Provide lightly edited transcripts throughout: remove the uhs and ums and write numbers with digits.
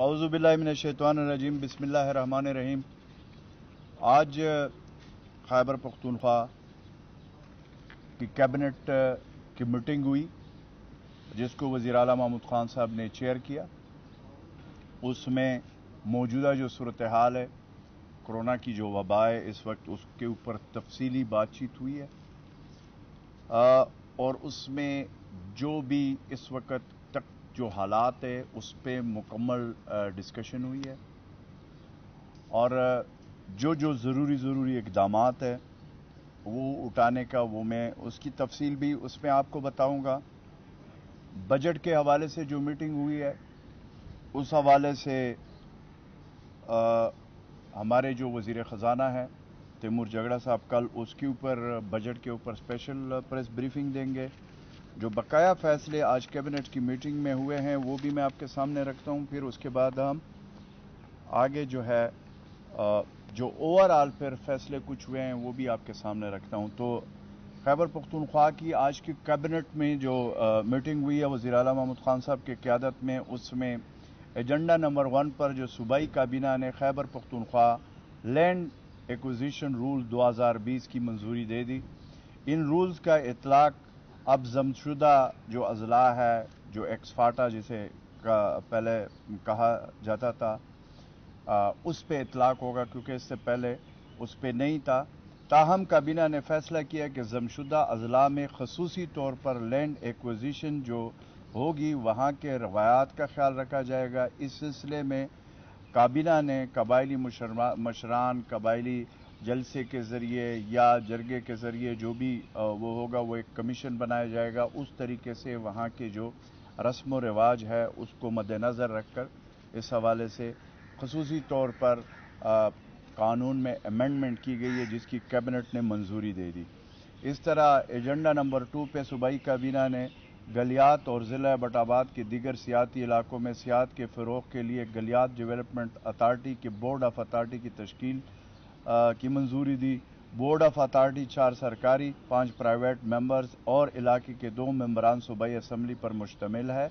अऊज़ु बिल्लाहि मिनश्शैतानिर्रजीम बिस्मिल्लाहिर्रहमानिर्रहीम। आज खैबर पख्तूनख्वा की कैबिनेट की मीटिंग हुई जिसको वज़ीर आला महमूद खान साहब ने चेयर किया। उसमें मौजूदा जो सूरत हाल है, कोरोना की जो वबा है इस वक्त, उसके ऊपर तफसीली बातचीत हुई है और उसमें जो भी इस वक्त तक जो हालात है उस पर मुकम्मल डिस्कशन हुई है और जो जो ज़रूरी इक़दामात है वो उठाने का वो मैं उसकी तफसील भी उसमें आपको बताऊंगा। बजट के हवाले से जो मीटिंग हुई है उस हवाले से हमारे जो वज़ीर ख़जाना है तैमूर जगड़ा साहब कल उसके ऊपर बजट के ऊपर स्पेशल प्रेस ब्रीफिंग देंगे। जो बकाया फैसले आज कैबिनेट की मीटिंग में हुए हैं वो भी मैं आपके सामने रखता हूं। फिर उसके बाद हम आगे जो है जो ओवरऑल फिर फैसले कुछ हुए हैं वो भी आपके सामने रखता हूं। तो खैबर पख्तूनख्वा की आज की कैबिनेट में जो मीटिंग हुई है वज़ीर आला महमूद खान साहब की क़यादत में, उसमें एजेंडा नंबर 1 पर जो सूबाई काबीना ने Khyber Pakhtunkhwa land acquisition rule 2020 की मंजूरी दे दी। इन रूल्स का इतलाक अब जमशुदा जो अजला है, जो एक्सफाटा जिसे पहले कहा जाता था, उस पे इतलाक होगा क्योंकि इससे पहले उस पे नहीं था। ताहम काबीना ने फैसला किया कि जमशुदा अजला में खसूसी तौर पर लैंड एक्विजिशन जो होगी वहाँ के रवायात का ख्याल रखा जाएगा। इस सिलसिले में काबीना ने कबायली मशरान कबायली जलसे के ज़रिए या जरगे के ज़रिए जो भी वो होगा वो एक कमीशन बनाया जाएगा। उस तरीके से वहाँ के जो रस्म व रिवाज है उसको मद्देनज़र रखकर इस हवाले से खसूसी तौर पर कानून में अमेंडमेंट की गई है जिसकी कैबिनेट ने मंजूरी दे दी। इस तरह एजेंडा नंबर 2 पे सूबाई काबीना ने गलियात और ज़िला बटाबाद के दीगर सियाती इलाकों में सियाहत के फ़रोग़ के लिए गलियात डेवलपमेंट अथार्टी के बोर्ड ऑफ अथार्टी की तश्कील की मंजूरी दी। बोर्ड ऑफ अथार्टी 4 सरकारी 5 प्राइवेट मेंबर्स और इलाके के 2 मेंबरान सूबाई असम्बली पर मुश्तमिल है।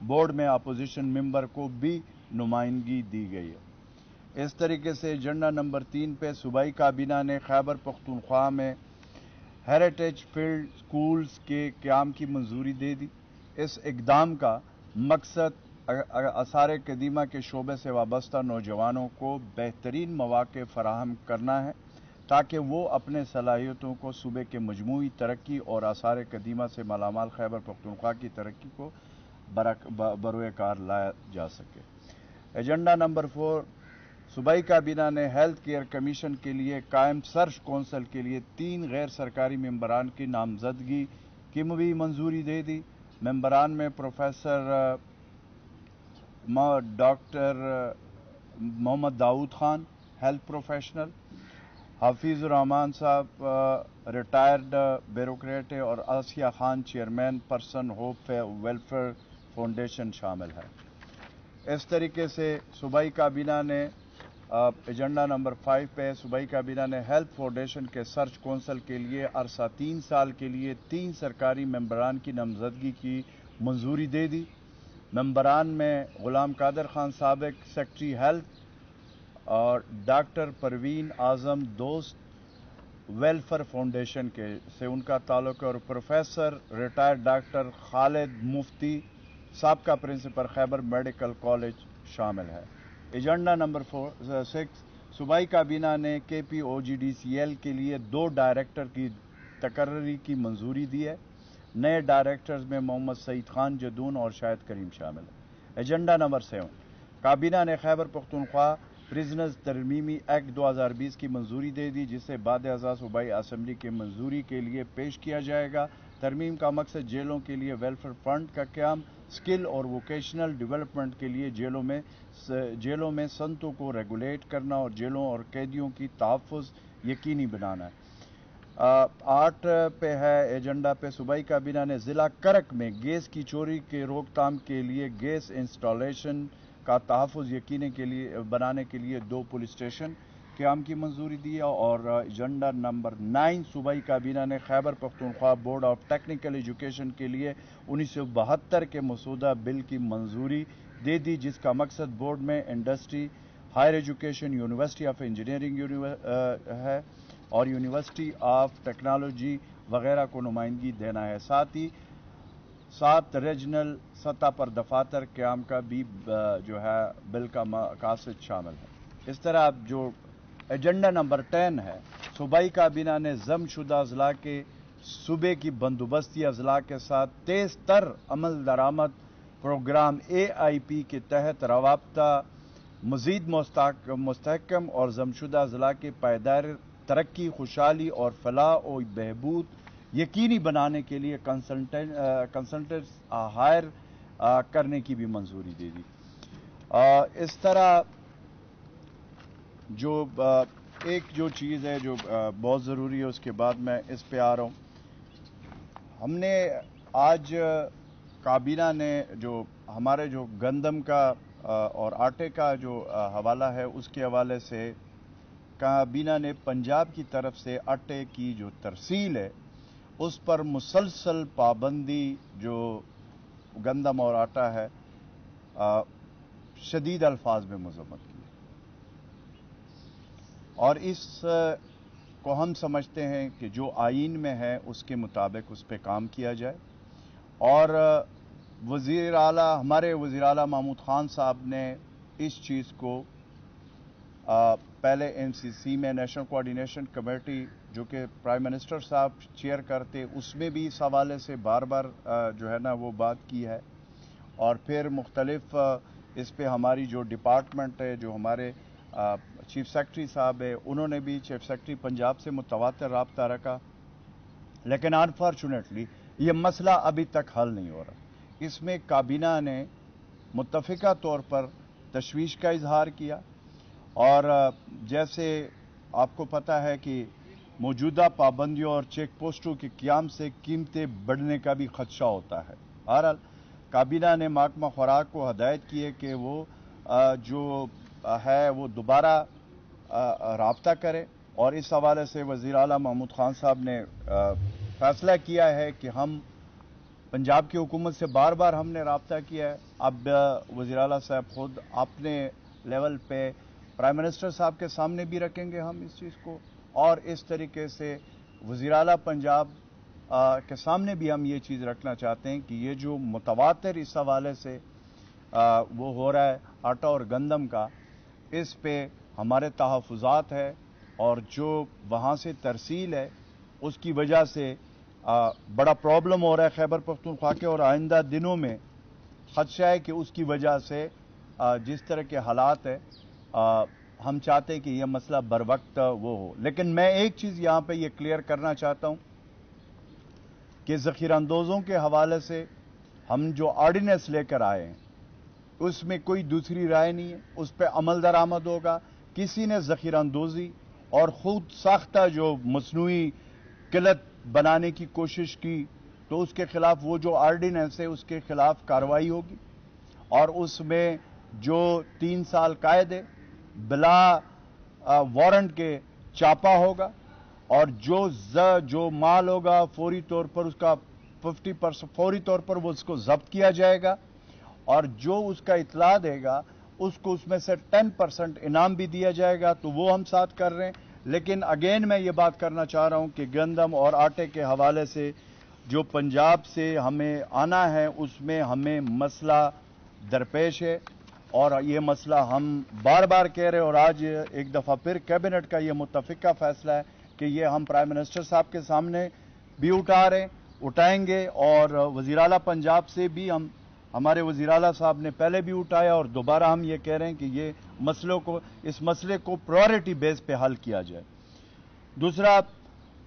बोर्ड में अपोजिशन मेंबर को भी नुमाइंदगी दी गई है। इस तरीके से एजेंडा नंबर 3 पे सूबाई काबीना ने खैबर पख्तूनख्वा में हेरिटेज फील्ड स्कूल्स के क़याम की मंजूरी दे दी। इस इक़दाम का मकसद आसार कदीमा के शोबे से वाबस्ता नौजवानों को बेहतरीन मौक़े फराहम करना है ताकि वो अपने सलाहियतों को सूबे के मजमूई तरक्की और आसार कदीमा से मालामाल खैबर पख्तूनख्वा की तरक्की को बरोए कार लाया जा सके। एजेंडा नंबर 4 सूबाई काबीना ने हेल्थ केयर कमीशन के लिए कायम सर्च कौंसिल के लिए 3 गैर सरकारी मेंबरान की नामजदगी की भी मंजूरी दे दी। मेंबरान में professor doctor Mohammad Daud Khan health professional, Hafizur Rahman sahab retired bureaucrat और Asiya Khan chairman person Hope Welfare Foundation शामिल है। इस तरीके से सूबाई काबीना ने एजेंडा नंबर 5 पे सूबाई काबीना ने हेल्थ फाउंडेशन के सर्च कौंसिल के लिए अरसा 3 साल के लिए 3 सरकारी मेंबरान की नामजदगी की मंजूरी दे दी। मेंबरान में गुलाम कादर खान साबिक सेक्रेटरी हेल्थ और डॉक्टर परवीन आजम दोस्त वेलफेयर फाउंडेशन के से उनका ताल्लुक और प्रोफेसर रिटायर्ड डॉक्टर खालिद मुफ्ती साबका प्रिंसिपल खैबर मेडिकल कॉलेज शामिल है। एजेंडा नंबर 6 सूबाई काबीना ने KPOGDCL के लिए 2 डायरेक्टर की तकर्री की मंजूरी दी है। नए डायरेक्टर्स में मोहम्मद सईद खान जदून और शाहिद करीम शामिल है। एजेंडा नंबर 7 काबीना ने खैबर पख्तूनख्वा प्रिजनर्स तरमीमी एक्ट 2020 की मंजूरी दे दी जिसे बाद अज़ा सूबाई असम्बली के मंजूरी के लिए पेश किया जाएगा। तरमीम का मकसद जेलों के लिए वेलफेयर फंड का क़याम, स्किल और वोकेशनल डेवलपमेंट के लिए जेलों में सनतों को रेगुलेट करना और जेलों और कैदियों की तहफ़्फ़ुज़ यकीनी बनाना है। 8 पे है एजेंडा पे सूबाई काबीना ने ज़िला करक में गैस की चोरी के रोकथाम के लिए गैस इंस्टॉलेशन का तहफ़्फ़ुज़ यकीनी के लिए बनाने के लिए 2 पुलिस स्टेशन क़याम की मंजूरी दी है। और एजेंडा नंबर 9 सूबाई काबीना ने Khyber Pakhtunkhwa board of technical education के लिए 1972 के मसूदा बिल की मंजूरी दे दी, जिसका मकसद बोर्ड में industry, higher education, university of engineering है और यूनिवर्सिटी ऑफ टेक्नोलॉजी वगैरह को नुमाइंदगी देना है। साथ ही 7 रीजनल सतह पर दफातर क़याम का भी जो है बिल का मकासद शामिल है। इस तरह जो एजेंडा नंबर 10 है, सूबाई काबीना ने ज़म्मशुदा अजला के सूबे की बंदोबस्ती अजला के साथ तेज तर अमल दरामद प्रोग्राम AIP के तहत रवाब्ता मजीद मुस्तहकम और ज़म्मशुदा अजला के पायदार तरक्की, खुशहाली और फलाह और बहबूद यकीनी बनाने के लिए कंसल्टेंट्स हायर करने की भी मंजूरी दे दी। इस तरह जो एक जो चीज़ है जो बहुत ज़रूरी है, उसके बाद मैं इस पे आ रहा हूँ। हमने आज काबीना ने जो हमारे जो गंदम का और आटे का जो हवाला है, उसके हवाले से काबीना ने पंजाब की तरफ से आटे की जो तरसील है उस पर मुसलसल पाबंदी जो गंदम और आटा है शदीद अल्फाज में मजम्मत की और इस को हम समझते हैं कि जो आईन में है उसके मुताबिक उस पर काम किया जाए। और वज़ीर आला, हमारे वज़ीर आला महमूद खान साहब ने इस चीज़ को पहले NCC में नेशनल कोऑर्डिनेशन कमेटी जो कि प्राइम मिनिस्टर साहब चेयर करते, उसमें भी इस हवाले से बार बार जो है ना वो बात की है। और फिर मुख्तलिफ इस पे हमारी जो डिपार्टमेंट है, जो हमारे चीफ सेक्रेटरी साहब है, उन्होंने भी चीफ सेक्रेटरी पंजाब से मुतवातिर राब्ता रखा, लेकिन अनफॉर्चुनेटली ये मसला अभी तक हल नहीं हो रहा। इसमें काबीना ने मुत्तफ़िका तौर पर तशवीश का इजहार किया और जैसे आपको पता है कि मौजूदा पाबंदियों और चेक पोस्टों के क़याम से कीमतें बढ़ने का भी खदशा होता है। बहरहाल काबीना ने महकमा खुराक को हदायत की है कि वो जो है वो दोबारा राब्ता करे और इस हवाले से वज़ीर आला महमूद खान साहब ने फैसला किया है कि हम पंजाब की हुकूमत से बार बार हमने राब्ता किया है। अब वज़ीर आला साहब खुद अपने लेवल पे प्राइम मिनिस्टर साहब के सामने भी रखेंगे हम इस चीज़ को, और इस तरीके से वज़ीर आला पंजाब के सामने भी हम ये चीज़ रखना चाहते हैं कि ये जो मुतवातिर इस हवाले से वो हो रहा है आटा और गंदम का, इस पे हमारे तहफ़्फ़ुज़ात है और जो वहाँ से तरसील है उसकी वजह से बड़ा प्रॉब्लम हो रहा है खैबर पख्तूनख्वा के, और आइंदा दिनों में खदशा है कि उसकी वजह से जिस तरह के हालात है हम चाहते हैं कि यह मसला बर वक्त वो हो। लेकिन मैं एक चीज़ यहाँ पे ये क्लियर करना चाहता हूँ कि ज़ख़ीराअंदोज़ों के हवाले से हम जो ऑर्डिनेंस लेकर आए हैं उसमें कोई दूसरी राय नहीं है, उस पर अमल दरामद होगा। किसी ने ज़ख़ीराअंदोज़ी और ख़ुद साख्ता जो मसनूई किल्लत बनाने की कोशिश की तो उसके खिलाफ वो जो ऑर्डिनेंस है उसके खिलाफ कार्रवाई होगी और उसमें जो 3 साल कैद है बिला वारंट के चापा होगा और जो माल होगा फौरी तौर पर उसका 50% फौरी तौर पर वो उसको जब्त किया जाएगा और जो उसका इतला देगा उसको उसमें से 10% इनाम भी दिया जाएगा। तो वो हम साथ कर रहे हैं। लेकिन अगेन मैं ये बात करना चाह रहा हूं कि गंदम और आटे के हवाले से जो पंजाब से हमें आना है उसमें हमें मसला दरपेश है और ये मसला हम बार बार कह रहे हैं और आज एक दफ़ा फिर कैबिनेट का ये मुत्तफ़िका फैसला है कि ये हम प्राइम मिनिस्टर साहब के सामने भी उठाएंगे और वज़ीर आला पंजाब से भी हम हमारे वज़ीर आला साहब ने पहले भी उठाया और दोबारा हम ये कह रहे हैं कि ये इस मसले को प्रायोरिटी बेस पे हल किया जाए। दूसरा,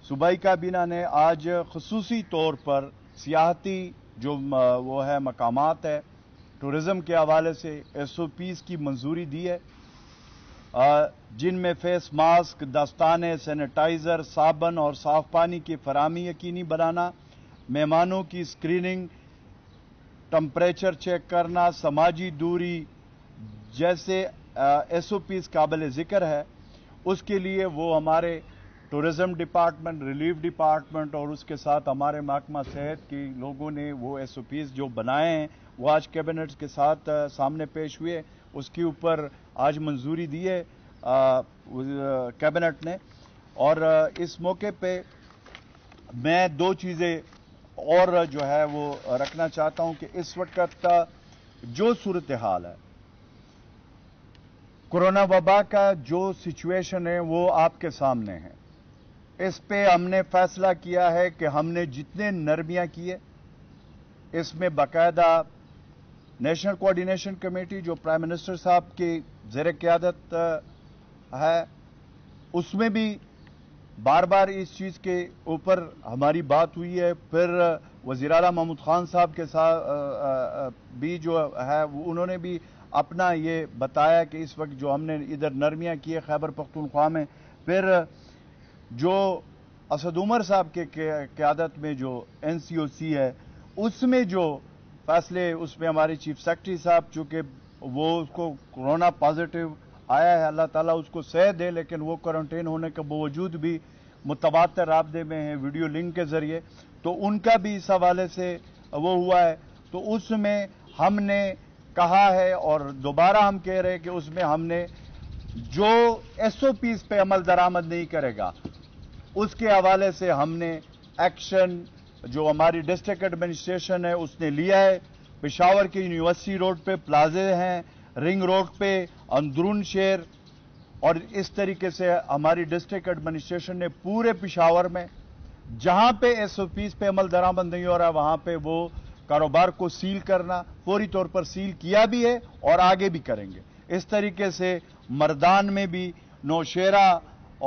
सूबाई काबीना ने आज ख़ुसूसी तौर पर सियाहती जो वो है मकामात है टूरिज़म के हवाले से SOPs की मंजूरी दी है, जिनमें फेस मास्क, दस्ताने, सैनिटाइज़र, साबन और साफ पानी की फराहमी यकीनी बनाना, मेहमानों की स्क्रीनिंग, टेम्परेचर चेक करना, समाजी दूरी जैसे SOPs काबिल ज़िक्र है। उसके लिए वो हमारे टूरिज़म डिपार्टमेंट, रिलीफ डिपार्टमेंट और उसके साथ हमारे महकमा सेहत के लोगों ने वो SOPs जो बनाए हैं وہ آج کیبنٹ کے ساتھ سامنے پیش ہوئے. اس کے اوپر آج منظوری دی ہے کیبنٹ نے. اور اس موقع پہ میں دو چیزیں اور جو ہے وہ رکھنا چاہتا ہوں کہ اس وقت جو صورتحال ہے کورونا وبا کا جو سچویشن ہے وہ آپ کے سامنے ہے. اس پہ ہم نے فیصلہ کیا ہے کہ ہم نے جتنے نرمیاں کیے اس میں باقاعدہ نیشنل کوآرڈینیشن کمیٹی جو پرائم منسٹر صاحب کی زیر قیادت ہے اس میں بھی بار بار اس چیز کے اوپر ہماری بات ہوئی ہے. پھر وزیر اعلیٰ محمود خان صاحب کے ساتھ بھی جو ہے انہوں نے بھی اپنا یہ بتایا کہ اس وقت جو ہم نے ادھر نرمیاں کی ہے خیبر پختونخوا میں. پھر جو اسد عمر صاحب کے قیادت میں جو NCOC ہے اس میں جو فیصلے اس میں ہمارے چیف سیکرٹری صاحب چونکہ وہ اس کو کورونا پازیٹیو آیا ہے اللہ تعالیٰ اس کو صحت دے لیکن وہ کوارنٹین ہونے کے باوجود بھی متبادل رابطے میں ہیں ویڈیو لنک کے ذریعے تو ان کا بھی اس حوالے سے وہ ہوا ہے. تو اس میں ہم نے کہا ہے اور دوبارہ ہم کہہ رہے ہیں کہ اس میں ہم نے جو SOPs پہ عمل درآمد نہیں کرے گا اس کے حوالے سے ہم نے ایکشن جو ہماری ڈسٹرکٹ ایڈمنسٹریشن ہے اس نے لیا ہے. پشاور کے یونیورسٹی روڈ پہ پلازے ہیں, رنگ روڈ پہ, اندرون شہر, اور اس طریقے سے ہماری ڈسٹرکٹ ایڈمنسٹریشن نے پورے پشاور میں جہاں پہ SOPs پہ عمل درآمد نہیں ہو رہا وہاں پہ وہ کاروبار کو سیل کرنا فوری طور پر سیل کیا بھی ہے اور آگے بھی کریں گے. اس طریقے سے مردان میں بھی نوشیرہ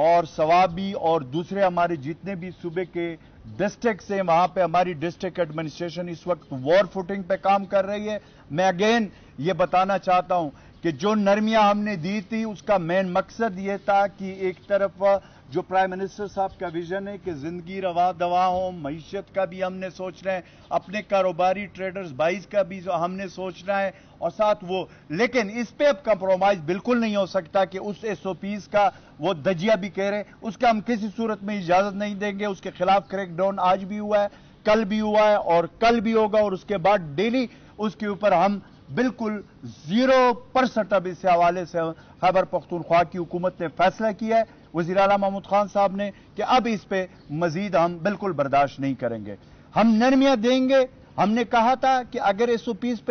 اور سوابی اور دوسرے ہمارے جتنے بھی صوبے کے ڈسٹرکٹس ہیں وہاں پہ ہماری ڈسٹرکٹ ایڈمنسٹریشن اس وقت وار فوٹنگ پہ کام کر رہی ہے. میں اگین یہ بتانا چاہتا ہوں کہ جو نرمیاں ہم نے دی تھی اس کا مین مقصد یہ تھا کہ ایک طرف جو پرائم منسٹر صاحب کا ویژن ہے کہ زندگی روا دوا ہو, معیشت کا بھی ہم نے سوچنا ہے, اپنے کاروباری ٹریڈرز بائز کا بھی ہم نے سوچنا ہے اور ساتھ وہ, لیکن اس پہ اب کمپرومائز بالکل نہیں ہو سکتا کہ اس SOPs کا وہ دجیہ بھی کہہ رہے اس کا ہم کسی صورت میں اجازت نہیں دیں گے. اس کے خلاف کریک ڈاؤن آج بھی ہوا ہے, کل بھی ہوا ہے اور کل بھی ہوگا اور اس کے بعد ڈیلی اس کے اوپر ہم بالکل 0% اب اس حوالے سے خیبر پختونخوا کی حکومت نے فیصلہ کیا ہے وزیر اعلیٰ محمود خان صاحب نے کہ اب اس پہ مزید ہم بالکل برداشت نہیں کریں گے. ہم نرمیاں دیں گے. ہم نے کہا تھا کہ اگر SOPs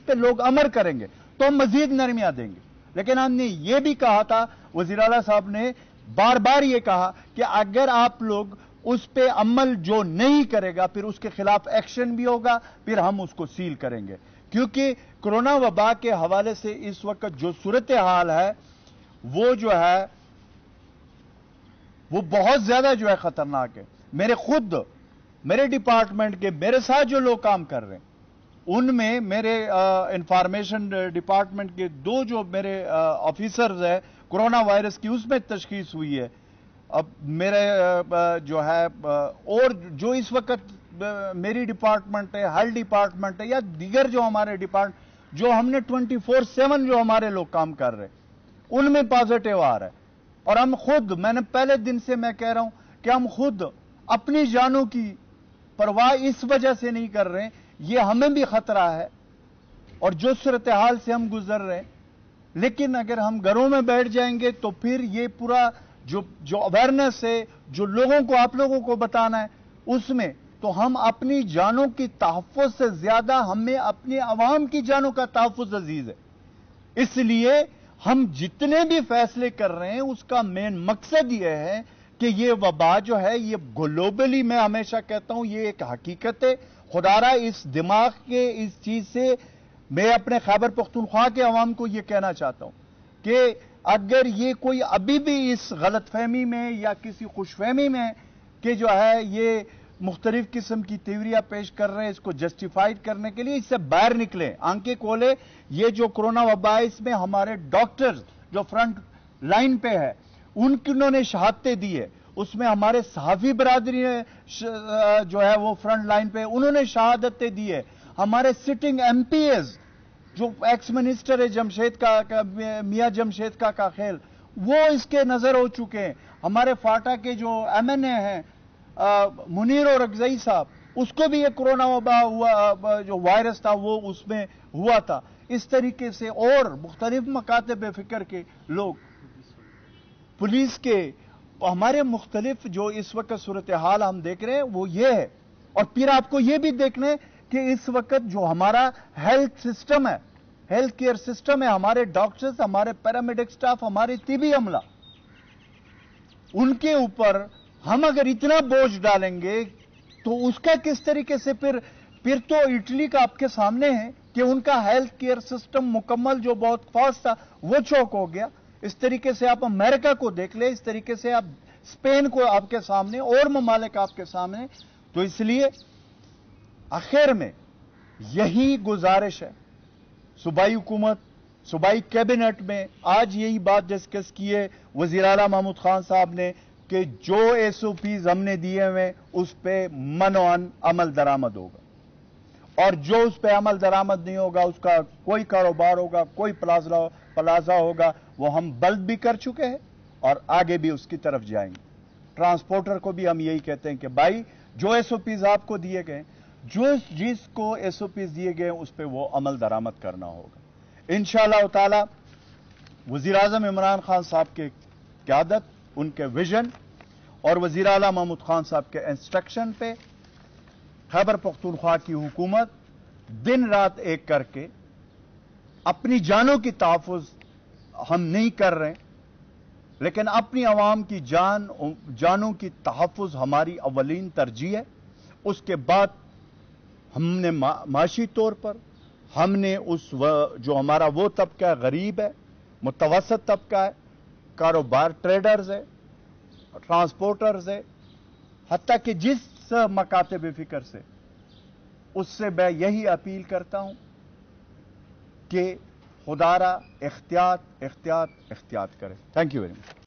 پہ لوگ عمل کریں گے تو ہم مزید نرمیاں دیں گے, لیکن ہم نے یہ بھی کہا تھا وزیر اعلیٰ صاحب نے بار بار یہ کہا کہ اگر آپ لوگ اس پہ عمل جو نہیں کرے گا پھر اس کے خلاف ایکشن بھی ہوگا, پھر ہم اس کو سیل کریں گے. کیونکہ کورونا وبا کے حوالے سے اس وقت جو صورتحال ہے وہ جو ہے وہ بہت زیادہ جو ہے خطرناک ہے. میرے ڈپارٹمنٹ کے میرے ساتھ جو لوگ کام کر رہے ہیں ان میں میرے انفارمیشن ڈپارٹمنٹ کے دو جو میرے آفیسرز ہیں کورونا وائرس کی اس میں تشخیص ہوئی ہے. اب میرے جو ہے اور جو اس وقت میری ڈپارٹمنٹ ہے, ہیلتھ ڈپارٹمنٹ ہے یا دیگر جو ہمارے ڈپارٹمنٹ جو ہم نے 24/7 جو ہمارے لوگ کام کر رہے ہیں ان میں پازیٹیو آ رہا ہے. اور ہم خود, میں نے پہلے دن سے میں کہہ رہا ہوں کہ ہم خود اپنی جانوں کی پرواہ اس وجہ سے نہیں کر رہے ہیں, یہ ہمیں بھی خطرہ ہے اور جو صورتحال سے ہم گزر رہے ہیں. لیکن اگر ہم گھروں میں بیٹھ جائیں گے تو پھر یہ پورا جو اویئرنیس ہے جو لوگوں کو آپ لوگوں کو بتانا ہے اس میں تو ہم اپنی جانوں کی تحفظ سے زیادہ ہمیں اپنی عوام کی جانوں کا تحفظ عزیز ہے. اس لیے ہم جتنے بھی فیصلے کر رہے ہیں اس کا مین مقصد یہ ہے کہ یہ وبا جو ہے یہ گلوبلی, میں ہمیشہ کہتا ہوں یہ ایک حقیقت ہے. خدارہ اس دماغ کے اس چیز سے میں اپنے خیبر پختونخوا کے عوام کو یہ کہنا چاہتا ہوں کہ اگر یہ کوئی ابھی بھی اس غلط فہمی میں یا کسی خوش فہمی میں کہ جو ہے یہ مختلف قسم کی تیوریاں پیش کر رہے ہیں اس کو جسٹیفائیڈ کرنے کے لیے, اس سے باہر نکلیں, آنکھیں کھولیں. یہ جو کورونا وبا ہے اس میں ہمارے ڈاکٹرز جو فرنٹ لائن پہ ہے انہوں نے شہادتیں دی ہے, اس میں ہمارے صحافی برادری نے جو ہے وہ فرنٹ لائن پہ انہوں نے شہادتیں دی ہے. ہمارے سٹنگ MPs جو ایکس منسٹر ہے جمشید کا میاں جمشید کا خیل وہ اس کے نظر ہو چکے ہیں. ہمارے فاٹا کے جو MNA ہیں منیر اور رگزئی صاحب اس کو بھی یہ کورونا وبا ہوا، جو وائرس تھا وہ اس میں ہوا تھا. اس طریقے سے اور مختلف مکاتب فکر کے لوگ، پولیس کے، ہمارے مختلف جو اس وقت صورتحال ہم دیکھ رہے ہیں وہ یہ ہے. اور پھر آپ کو یہ بھی دیکھنا ہے کہ اس وقت جو ہمارا ہیلتھ سسٹم ہے، ہیلتھ کیئر سسٹم ہے، ہمارے ڈاکٹرز، ہمارے پیرامیڈک سٹاف، ہمارے طبی عملہ، ان کے اوپر ہم اگر اتنا بوجھ ڈالیں گے تو اس کا کس طریقے سے پھر تو اٹلی کا آپ کے سامنے ہے کہ ان کا ہیلتھ کیئر سسٹم مکمل جو بہت فاسٹ تھا وہ چوک ہو گیا. اس طریقے سے آپ امریکہ کو دیکھ لیں، اس طریقے سے آپ اسپین کو آپ کے سامنے، اور ممالک آپ کے سامنے. تو اس لیے آخر میں یہی گزارش ہے صوبائی حکومت، صوبائی کیبنٹ میں آج یہی بات ڈسکس کی ہے وزیر اعلیٰ محمود خان صاحب نے کہ جو ایس او پیز ہم نے دیے ہوئے اس پہ منوان عمل درآمد ہوگا، اور جو اس پہ عمل درآمد نہیں ہوگا اس کا کوئی کاروبار ہوگا، کوئی پلازا ہوگا، وہ ہم بلد بھی کر چکے ہیں اور آگے بھی اس کی طرف جائیں گے. ٹرانسپورٹر کو بھی ہم یہی کہتے ہیں کہ بھائی جو ایس او پیز آپ کو دیے گئے، جس کو ایس او پیز دیے گئے اس پہ وہ عمل درآمد کرنا ہوگا. انشاءاللہ تعالی وزیر اعظم عمران خان صاحب کے قیادت، ان کے ویژن اور وزیر اعلیٰ محمود خان صاحب کے انسٹرکشن پہ خیبر پختونخوا کی حکومت دن رات ایک کر کے اپنی جانوں کی تحفظ ہم نہیں کر رہے، لیکن اپنی عوام کی جانوں کی تحفظ ہماری اولین ترجیح ہے. اس کے بعد ہم نے معاشی طور پر ہم نے جو ہمارا وہ طبقہ غریب ہے، متوسط طبقہ ہے، کاروبار ٹریڈرز ہے، ٹرانسپورٹرز ہے، حتیٰ کہ جس مکاتب فکر سے، اس سے میں یہی اپیل کرتا ہوں کہ خدا را احتیاط کرے. Thank you very much.